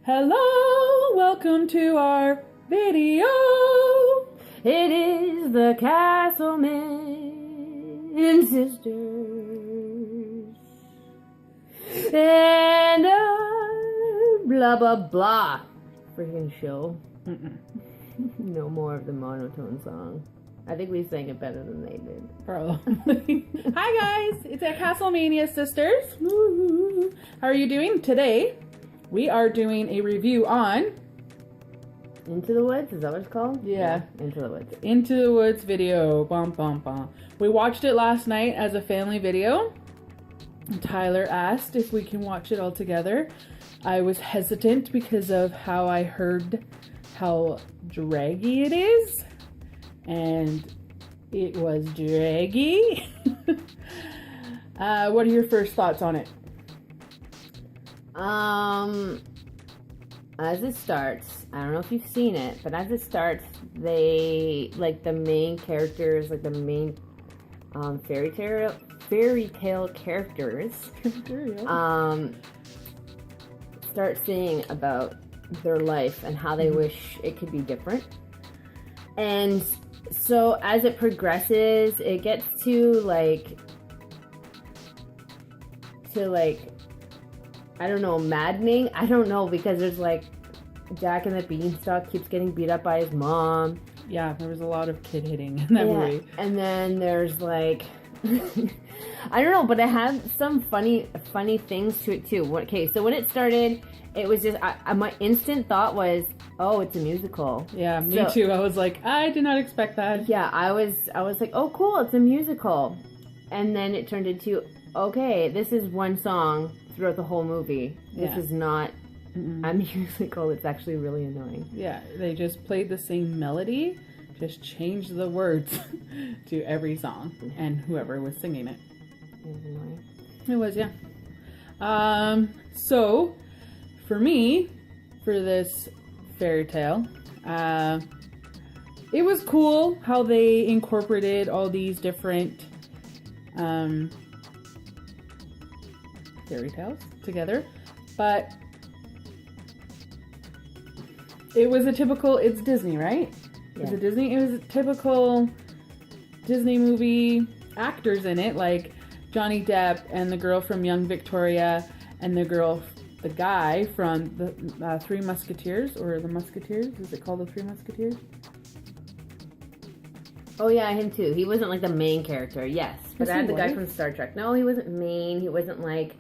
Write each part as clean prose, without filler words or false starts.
Hello, welcome to our video. It is the Castleman sisters. And blah blah blah. Freaking show. No more of the monotone song. I think we sang it better than they did. Probably. Hi guys, it's our Castlemania sisters. Woo-hoo. How are you doing today? We are doing a review on Into the Woods? Is that what it's called? Yeah. Into the Woods. Into the Woods video. Bum, bum, bum. We watched it last night as a family video. Tyler asked if we can watch it all together. I was hesitant because of how I heard how draggy it is. And it was draggy. What are your first thoughts on it? As it starts, I don't know if you've seen it, but as it starts, they, like, the main characters, like the main fairy tale characters start saying about their life and how they wish it could be different. And so as it progresses, it gets to like I don't know, maddening. I don't know, because there's like Jack and the Beanstalk keeps getting beat up by his mom. Yeah, there was a lot of kid hitting in that movie. And then there's like I don't know, but it had some funny things to it too. Okay, so when it started, it was just my instant thought was, oh, it's a musical. Yeah, me too. I was like, I did not expect that. Yeah, I was like, oh, cool, it's a musical. And then it turned into, okay, this is one song throughout the whole movie. This is not a musical. It's actually really annoying. Yeah, they just played the same melody, just changed the words to every song and whoever was singing it. It was annoying. It was, yeah. So, for me, for this fairy tale, it was cool how they incorporated all these different fairy tales together, but it was a typical, it's Disney, right? Yeah. It was a typical Disney movie, actors in it, like Johnny Depp and the girl from Young Victoria and the guy from the Three Musketeers, or the Musketeers. Is it called the Three Musketeers? Oh yeah, him too. He wasn't like the main character, yes. But I had the guy from Star Trek. No, he wasn't main. He wasn't like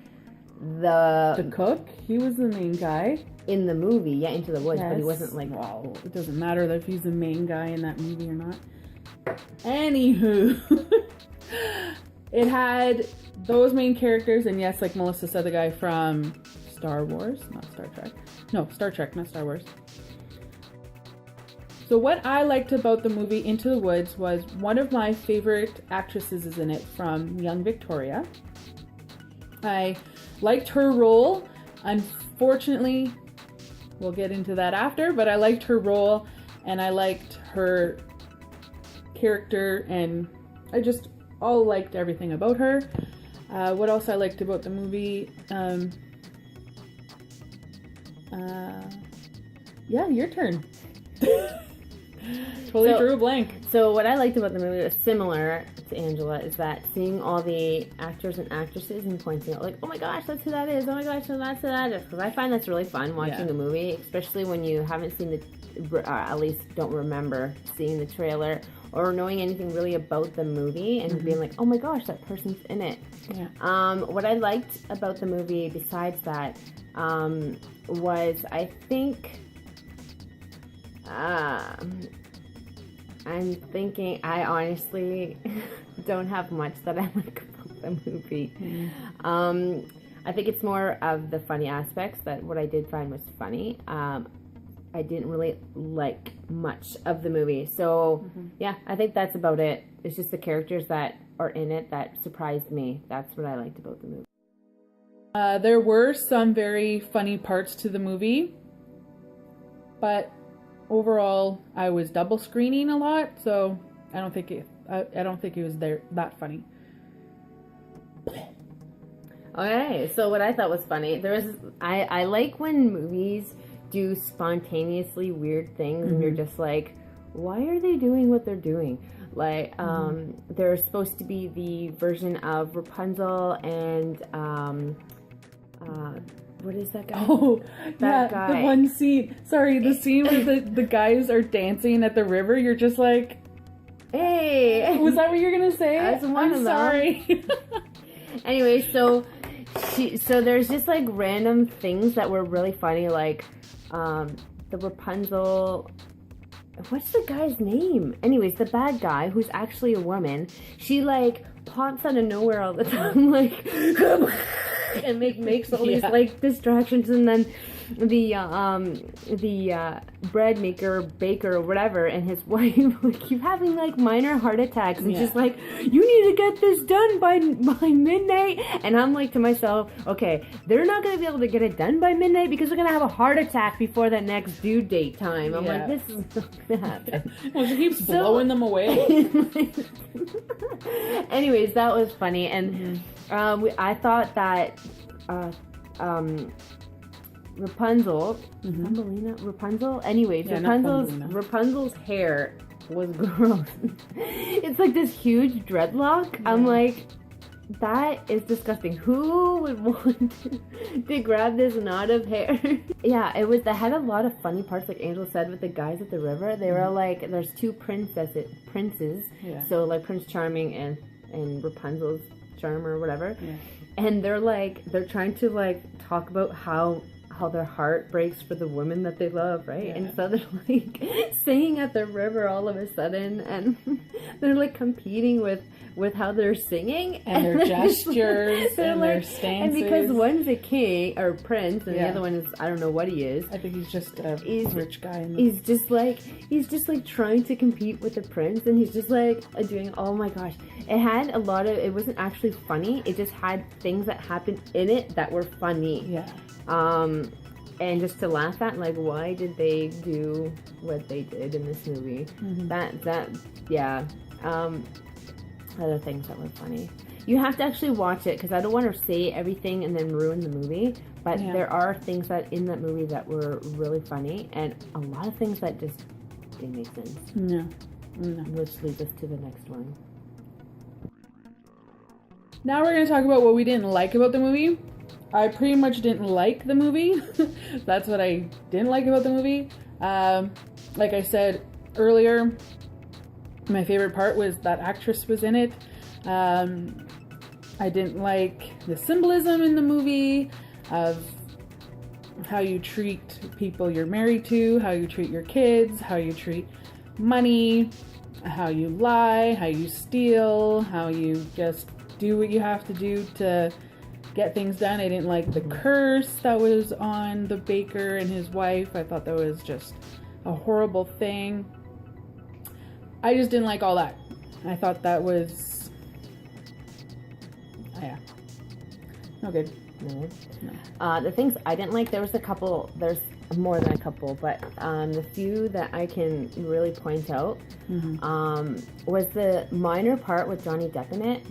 the cook. He was the main guy in the movie. Yeah, Into the Woods, yes. But he wasn't like. Well, it doesn't matter if he's the main guy in that movie or not. Anywho, it had those main characters, and yes, like Melissa said, the guy from Star Wars, not Star Trek. No, Star Trek, not Star Wars. So what I liked about the movie Into the Woods was one of my favorite actresses is in it, from Young Victoria. I liked her role. Unfortunately, we'll get into that after, but I liked her role and I liked her character, and I just all liked everything about her. What else I liked about the movie? Yeah, your turn. Totally drew a blank. So what I liked about the movie was similar to Angela, is that seeing all the actors and actresses and pointing out like, oh my gosh, that's who that is. Oh my gosh, that's who that is. Because I find that's really fun watching a movie, especially when you haven't seen at least don't remember seeing the trailer or knowing anything really about the movie and being like, oh my gosh, that person's in it. Yeah. What I liked about the movie besides that was, I think, I'm thinking, I honestly don't have much that I like about the movie. I think it's more of the funny aspects that what I did find was funny. I didn't really like much of the movie. So, yeah, I think that's about it. It's just the characters that are in it that surprised me. That's what I liked about the movie. There were some very funny parts to the movie, but overall, I was double screening a lot, so I don't think it was that funny. Okay, so what I thought was funny, I like when movies do spontaneously weird things, and you're just like, why are they doing what they're doing? Like, they're supposed to be the version of Rapunzel and, what is that guy? Oh, that yeah, guy. the one scene. Sorry, the scene where the guys are dancing at the river. You're just like, hey! Was that what you're gonna say? That's one I'm of them. sorry. Anyway, so there's just like random things that were really funny, like, the Rapunzel... What's the guy's name? Anyways, the bad guy, who's actually a woman, she, like, pops out of nowhere all the time, like, and makes all these, like, distractions, and then the bread maker, baker, or whatever, and his wife keep having, like, minor heart attacks, and just like, you need to get this done by midnight, and I'm like to myself, okay, they're not going to be able to get it done by midnight because they're going to have a heart attack before that next due date time. I'm like, this is not going to happen. Well, she keeps blowing them away. Anyways, that was funny, and I thought that Rapunzel, Rapunzel. Anyways, Rapunzel's hair was gross. It's like this huge dreadlock. I'm like, that is disgusting. Who would want to grab this knot of hair? Yeah, they had a lot of funny parts, like Angel said, with the guys at the river. They were like, there's two princes. So like Prince Charming and Rapunzel's charmer or whatever. Yeah. And they're trying to like talk about how their heart breaks for the woman that they love, right? Yeah. And so they're like singing at the river all of a sudden, and they're like competing with how they're singing and their gestures and like, their stances. And because one's a king or prince, and the other one is, I don't know what he is. I think he's just a rich guy. He's just like trying to compete with the prince, and he's just like doing, oh my gosh. It had a lot of, it wasn't actually funny, it just had things that happened in it that were funny. Yeah. And just to laugh at, like, why did they do what they did in this movie? Other things that were funny. You have to actually watch it, because I don't want to say everything and then ruin the movie, but there are things that in that movie that were really funny, and a lot of things that just didn't make sense. No. Which leads us to the next one. Now we're going to talk about what we didn't like about the movie. I pretty much didn't like the movie. That's what I didn't like about the movie. Like I said earlier, my favorite part was that actress was in it. I didn't like the symbolism in the movie of how you treat people you're married to, how you treat your kids, how you treat money, how you lie, how you steal, how you just do what you have to do to get things done. I didn't like the curse that was on the baker and his wife. I thought that was just a horrible thing. I just didn't like all that. I thought that was... no good. No. The things I didn't like, there's more than a couple, but the few that I can really point out was the minor part with Johnny Depp in it.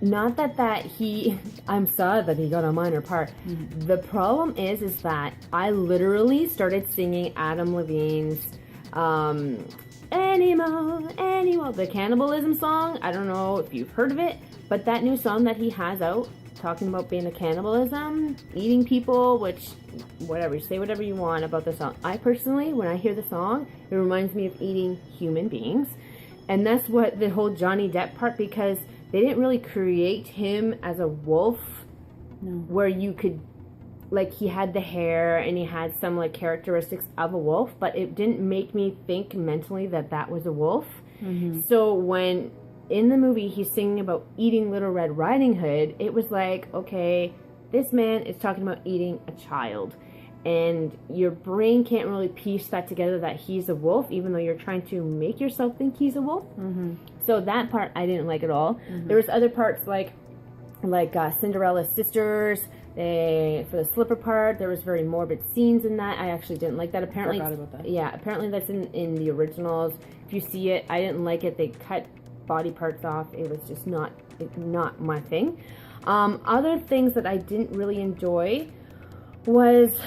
Not that I'm sad that he got a minor part. The problem is that I literally started singing Adam Levine's Animal, the Cannibalism song. I don't know if you've heard of it, but that new song that he has out, talking about being a cannibalism, eating people, which, whatever, say whatever you want about the song. I personally, when I hear the song, it reminds me of eating human beings. And that's what the whole Johnny Depp part, because they didn't really create him as a wolf, where you could, like, he had the hair and he had some, like, characteristics of a wolf, but it didn't make me think mentally that was a wolf. So when in the movie he's singing about eating Little Red Riding Hood, it was like, okay, this man is talking about eating a child, and your brain can't really piece that together that he's a wolf, even though you're trying to make yourself think he's a wolf. So that part I didn't like at all. There was other parts like Cinderella's sisters. For the slipper part, there was very morbid scenes in that. I actually didn't like that. Apparently, I forgot about that. Yeah, apparently that's in the originals. If you see it, I didn't like it. They cut body parts off. It was just not my thing. Other things that I didn't really enjoy was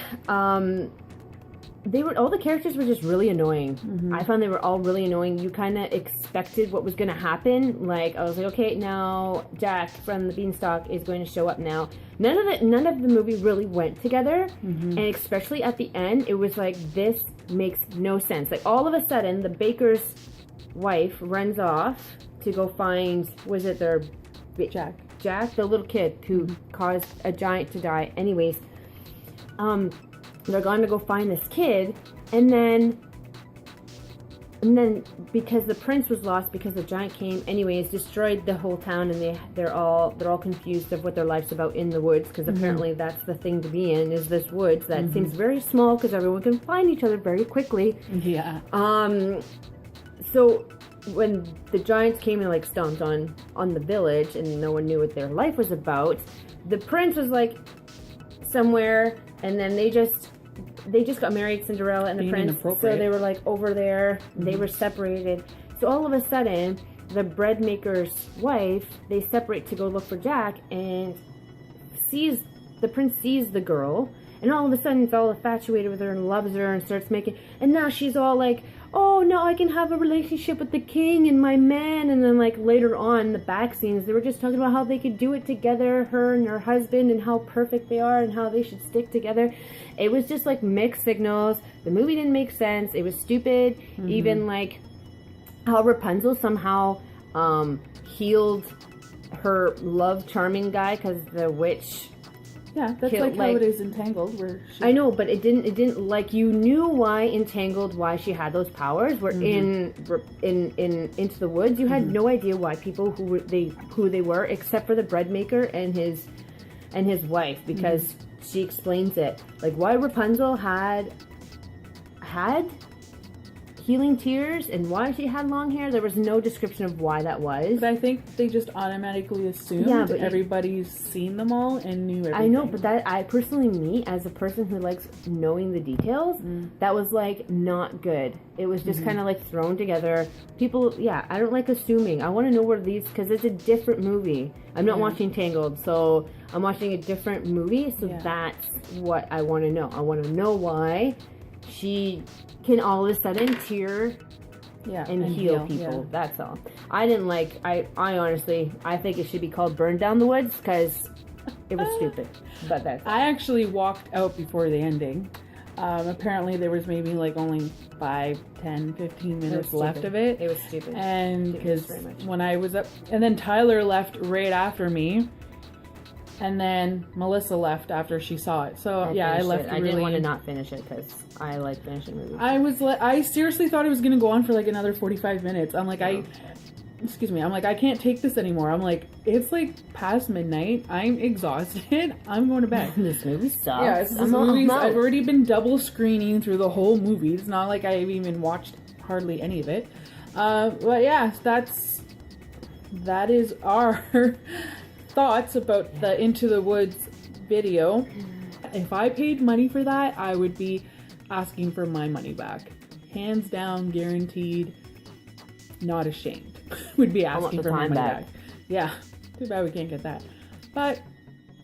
all the characters were just really annoying. I found they were all really annoying. You kind of expected what was going to happen. Like, I was like, okay, now Jack from the Beanstalk is going to show up now. None of the movie really went together. And especially at the end, it was like, this makes no sense. Like, all of a sudden, the baker's wife runs off to go find, was it their... Jack, the little kid who caused a giant to die. Anyways, they're going to go find this kid, and then because the prince was lost because the giant came, anyways, destroyed the whole town, and they're all confused of what their life's about in the woods, because apparently that's the thing to be in, is this woods that seems very small because everyone can find each other very quickly. Yeah. So when the giants came and like stomped on the village and no one knew what their life was about, the prince was like somewhere, and then they just got married, Cinderella and the prince, so they were like over there, they were separated. So all of a sudden, the bread maker's wife, they separate to go look for Jack, and the prince sees the girl, and all of a sudden it's all infatuated with her and loves her and starts making, and now she's all like, oh, now I can have a relationship with the king and my man. And then like later on, the back scenes, they were just talking about how they could do it together, her and her husband, and how perfect they are and how they should stick together. It was just like mixed signals. The movie didn't make sense. It was stupid. Even like how Rapunzel somehow healed her love charming guy because the witch... Yeah, that's like how it is Entangled, where I know, but it didn't like, you knew why Entangled, why she had those powers. Where in Into the Woods, you had no idea why people who they were, except for the bread maker and his wife, because she explains it, like why Rapunzel had healing tears and why she had long hair. There was no description of why that was. But I think they just automatically assumed but everybody's seen them all and knew everything. I know, but I personally, me, as a person who likes knowing the details, that was like not good. It was just kind of like thrown together. People, I don't like assuming. I want to know where these, because it's a different movie. I'm not watching Tangled, so I'm watching a different movie, so that's what I want to know. I want to know why she can all of a sudden tear and heal people. That's all. I didn't like, I honestly, I think it should be called Burn Down the Woods, because it was stupid. But that's all. I actually walked out before the ending. Apparently there was maybe like only 5, 10, 15 minutes left of it. It was stupid. And because when I was up, and then Tyler left right after me, and then Melissa left after she saw it. So I left. I didn't want to not finish it because I like finishing movies. I seriously thought it was gonna go on for like another 45 minutes. I'm like, I'm like, I can't take this anymore. I'm like, it's like past midnight. I'm exhausted. I'm going to bed. This movie sucks. Yeah, I've already been double screening through the whole movie. It's not like I've even watched hardly any of it. But yeah, that is our thoughts about the Into the Woods video. If I paid money for that, I would be asking for my money back. Hands down, guaranteed, not ashamed. Would be asking for my money back. Yeah, too bad we can't get that. But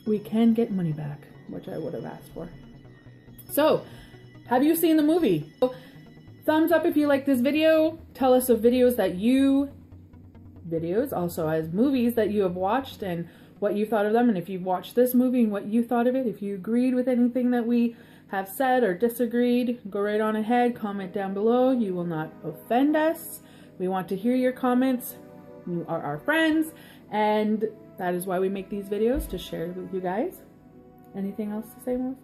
we can get money back, which I would have asked for. So, have you seen the movie? Thumbs up if you like this video. Tell us of videos, also as movies that you have watched and what you thought of them, and if you've watched this movie and what you thought of it. If you agreed with anything that we have said or disagreed, go right on ahead, comment down below. You will not offend us. We want to hear your comments. You are our friends, and that is why we make these videos, to share with you guys. Anything else to say, Melissa?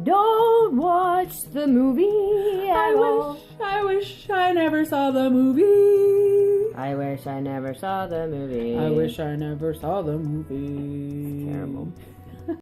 Don't watch the movie at all. I wish I never saw the movie. I wish I never saw the movie. I wish I never saw the movie. It's terrible.